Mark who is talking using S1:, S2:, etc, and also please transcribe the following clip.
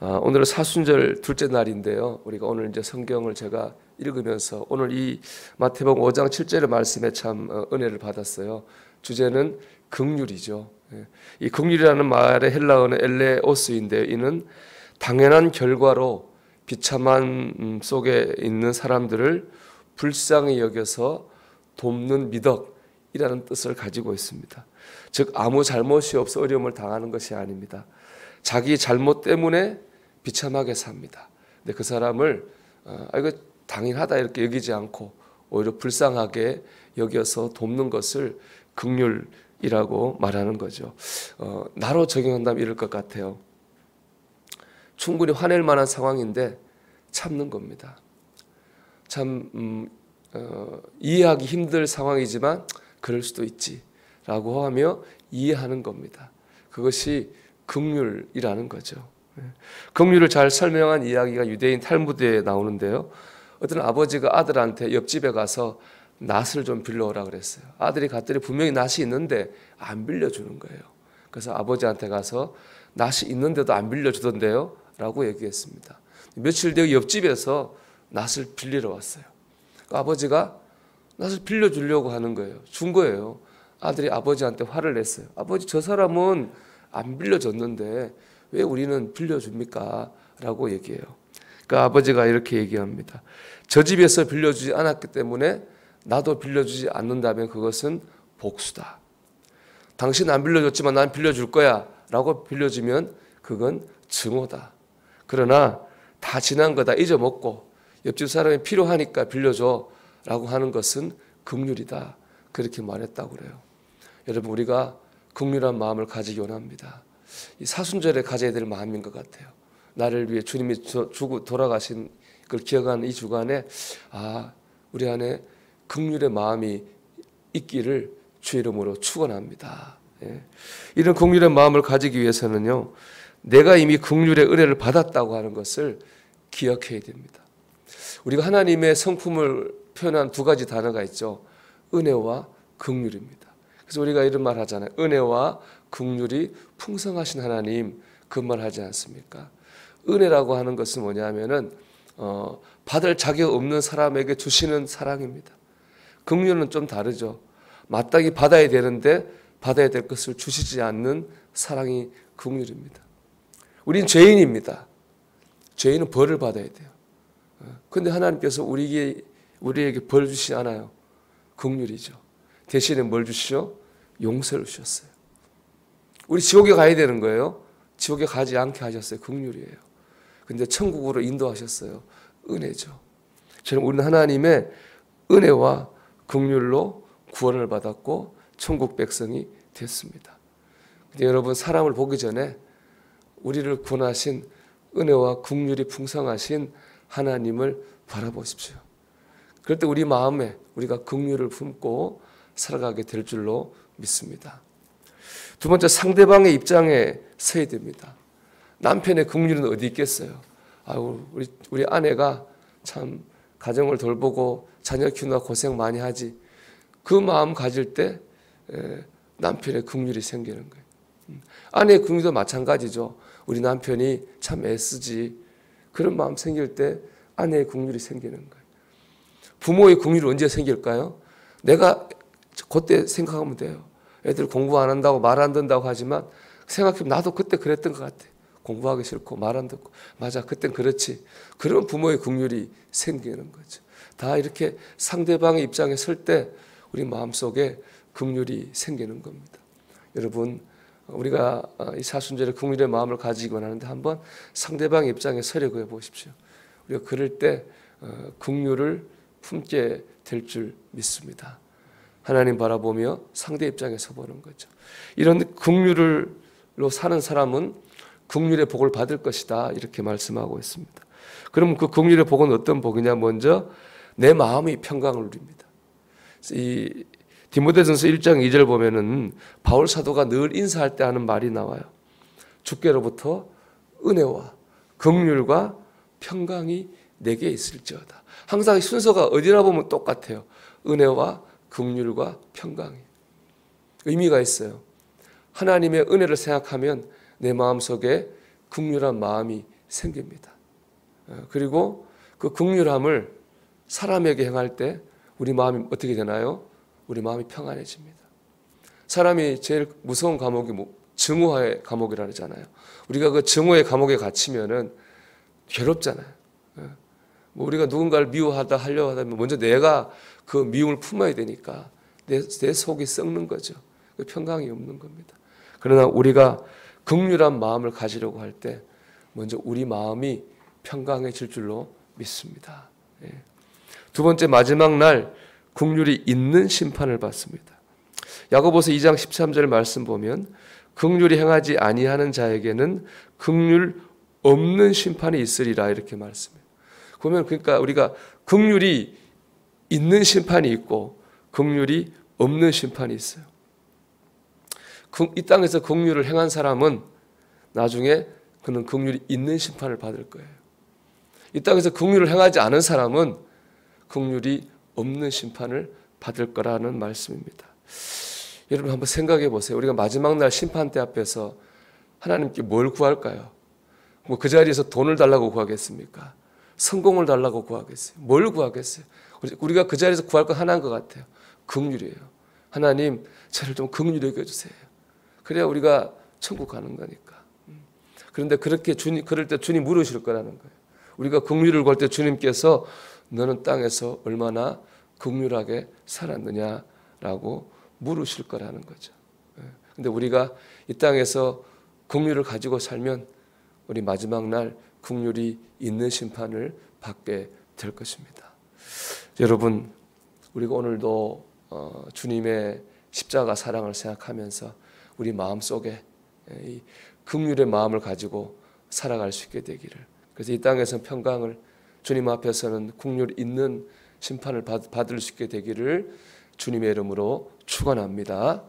S1: 오늘은 사순절 둘째 날인데요. 우리가 오늘 이제 성경을 제가 읽으면서 오늘 이 마태복음 5장 7절의 말씀에 참 은혜를 받았어요. 주제는 긍휼이죠. 이 긍휼이라는 말의 헬라어는 엘레오스인데 이는 당연한 결과로 비참한 속에 있는 사람들을 불쌍히 여겨서 돕는 미덕이라는 뜻을 가지고 있습니다. 즉 아무 잘못이 없어 어려움을 당하는 것이 아닙니다. 자기 잘못 때문에 비참하게 삽니다. 근데 그 사람을 이거 당연하다 이렇게 여기지 않고 오히려 불쌍하게 여겨서 돕는 것을 긍휼이라고 말하는 거죠. 나로 적용한다면 이럴 것 같아요. 충분히 화낼 만한 상황인데 참는 겁니다. 참 이해하기 힘들 상황이지만 그럴 수도 있지라고 하며 이해하는 겁니다. 그것이 긍휼이라는 거죠. 긍휼을 잘 설명한 이야기가 유대인 탈무드에 나오는데요. 어떤 아버지가 아들한테 옆집에 가서 낫을 좀 빌려오라 그랬어요. 아들이 갔더니 분명히 낫이 있는데 안 빌려주는 거예요. 그래서 아버지한테 가서 낫이 있는데도 안 빌려주던데요 라고 얘기했습니다. 며칠 뒤에 옆집에서 낫을 빌리러 왔어요. 아버지가 낫을 빌려주려고 하는 거예요. 준 거예요. 아들이 아버지한테 화를 냈어요. 아버지, 저 사람은 안 빌려줬는데 왜 우리는 빌려줍니까? 라고 얘기해요. 그러니까 아버지가 이렇게 얘기합니다. 저 집에서 빌려주지 않았기 때문에 나도 빌려주지 않는다면 그것은 복수다. 당신 안 빌려줬지만 난 빌려줄 거야 라고 빌려주면 그건 증오다. 그러나 다 지난 거다 잊어먹고 옆집 사람이 필요하니까 빌려줘 라고 하는 것은 긍휼이다. 그렇게 말했다고 그래요. 여러분, 우리가 긍휼한 마음을 가지기 원합니다. 이 사순절에 가져야 될 마음인 것 같아요. 나를 위해 주님이 주고 돌아가신 걸 기억하는 이 주간에 우리 안에 긍휼의 마음이 있기를 주의 이름으로 축원합니다. 이런 긍휼의 마음을 가지기 위해서는요, 내가 이미 긍휼의 은혜를 받았다고 하는 것을 기억해야 됩니다. 우리가 하나님의 성품을 표현한 두 가지 단어가 있죠. 은혜와 긍휼입니다. 그래서 우리가 이런 말 하잖아요. 은혜와 긍휼이 풍성하신 하나님, 그 말 하지 않습니까? 은혜라고 하는 것은 뭐냐면은 받을 자격 없는 사람에게 주시는 사랑입니다. 긍휼은 좀 다르죠. 마땅히 받아야 되는데 받아야 될 것을 주시지 않는 사랑이 긍휼입니다. 우린 죄인입니다. 죄인은 벌을 받아야 돼요. 그런데 하나님께서 우리에게 벌 주시지 않아요. 긍휼이죠. 대신에 뭘 주시죠? 용서를 주셨어요. 우리 지옥에 가야 되는 거예요. 지옥에 가지 않게 하셨어요. 긍휼이에요. 근데 천국으로 인도하셨어요. 은혜죠. 저는 우리는 하나님의 은혜와 긍휼로 구원을 받았고 천국 백성이 됐습니다. 근데 여러분, 사람을 보기 전에 우리를 구원하신 은혜와 긍휼이 풍성하신 하나님을 바라보십시오. 그럴 때 우리 마음에 우리가 긍휼을 품고 살아가게 될 줄로 믿습니다. 두 번째, 상대방의 입장에 서야 됩니다. 남편의 긍휼은 어디 있겠어요? 우리 아내가 참 가정을 돌보고 자녀 키우느라 고생 많이 하지. 그 마음 가질 때 남편의 긍휼이 생기는 거예요. 아내의 긍휼도 마찬가지죠. 우리 남편이 참 애쓰지. 그런 마음 생길 때 아내의 긍휼이 생기는 거예요. 부모의 긍휼이 언제 생길까요? 내가 그때 생각하면 돼요. 애들 공부 안 한다고 말 안 듣는다고 하지만 생각해보면 나도 그때 그랬던 것 같아. 공부하기 싫고 말 안 듣고. 맞아, 그땐 그렇지. 그런 부모의 긍휼이 생기는 거죠. 다 이렇게 상대방의 입장에 설 때 우리 마음속에 긍휼이 생기는 겁니다. 여러분, 우리가 이 사순절에 긍휼의 마음을 가지고 하는데 한번 상대방의 입장에 서려고 해보십시오. 우리가 그럴 때 긍휼을 품게 될 줄 믿습니다. 하나님 바라보며 상대 입장에 서보는 거죠. 이런 긍휼로 사는 사람은 긍휼의 복을 받을 것이다, 이렇게 말씀하고 있습니다. 그럼 그 긍휼의 복은 어떤 복이냐? 먼저 내 마음이 평강을 누립니다. 이 디모데전서 1장 2절 보면은 바울 사도가 늘 인사할 때 하는 말이 나와요. 주께로부터 은혜와 긍휼과 평강이 내게 있을지어다. 항상 순서가 어디나 보면 똑같아요. 은혜와 긍휼과 평강이. 의미가 있어요. 하나님의 은혜를 생각하면 내 마음속에 긍휼한 마음이 생깁니다. 그리고 그 긍휼함을 사람에게 행할 때 우리 마음이 어떻게 되나요? 우리 마음이 평안해집니다. 사람이 제일 무서운 감옥이 증오의 감옥이라 그러잖아요. 우리가 그 증오의 감옥에 갇히면은 괴롭잖아요. 우리가 누군가를 미워하다 하려고 하면 먼저 내가 그 미움을 품어야 되니까 내 속이 썩는 거죠. 평강이 없는 겁니다. 그러나 우리가 긍휼한 마음을 가지려고 할 때 먼저 우리 마음이 평강해질 줄로 믿습니다. 두 번째, 마지막 날 긍휼이 있는 심판을 받습니다. 야고보서 2장 13절 말씀 보면 긍휼이 행하지 아니하는 자에게는 긍휼 없는 심판이 있으리라 이렇게 말씀해요. 보면 그러니까 우리가 긍휼이 있는 심판이 있고 긍휼이 없는 심판이 있어요. 이 땅에서 긍휼을 행한 사람은 나중에 그는 긍휼이 있는 심판을 받을 거예요. 이 땅에서 긍휼을 행하지 않은 사람은 긍휼이 없는 심판을 받을 거라는 말씀입니다. 여러분 한번 생각해 보세요. 우리가 마지막 날 심판대 앞에서 하나님께 뭘 구할까요? 그 자리에서 돈을 달라고 구하겠습니까? 성공을 달라고 구하겠어요? 뭘 구하겠어요? 우리가 그 자리에서 구할 건 하나인 것 같아요. 긍휼이에요. 하나님, 저를 좀 긍휼히 여겨주세요. 그래야 우리가 천국 가는 거니까. 그런데 그럴 때 주님 물으실 거라는 거예요. 우리가 긍휼을 구할 때 주님께서 너는 땅에서 얼마나 긍휼하게 살았느냐라고 물으실 거라는 거죠. 근데 우리가 이 땅에서 긍휼을 가지고 살면 우리 마지막 날 긍휼이 있는 심판을 받게 될 것입니다. 여러분, 우리가 오늘도 주님의 십자가 사랑을 생각하면서 우리 마음속에 이 긍휼의 마음을 가지고 살아갈 수 있게 되기를, 그래서 이 땅에서는 평강을, 주님 앞에서는 긍휼 있는 심판을 받을 수 있게 되기를 주님의 이름으로 축원합니다.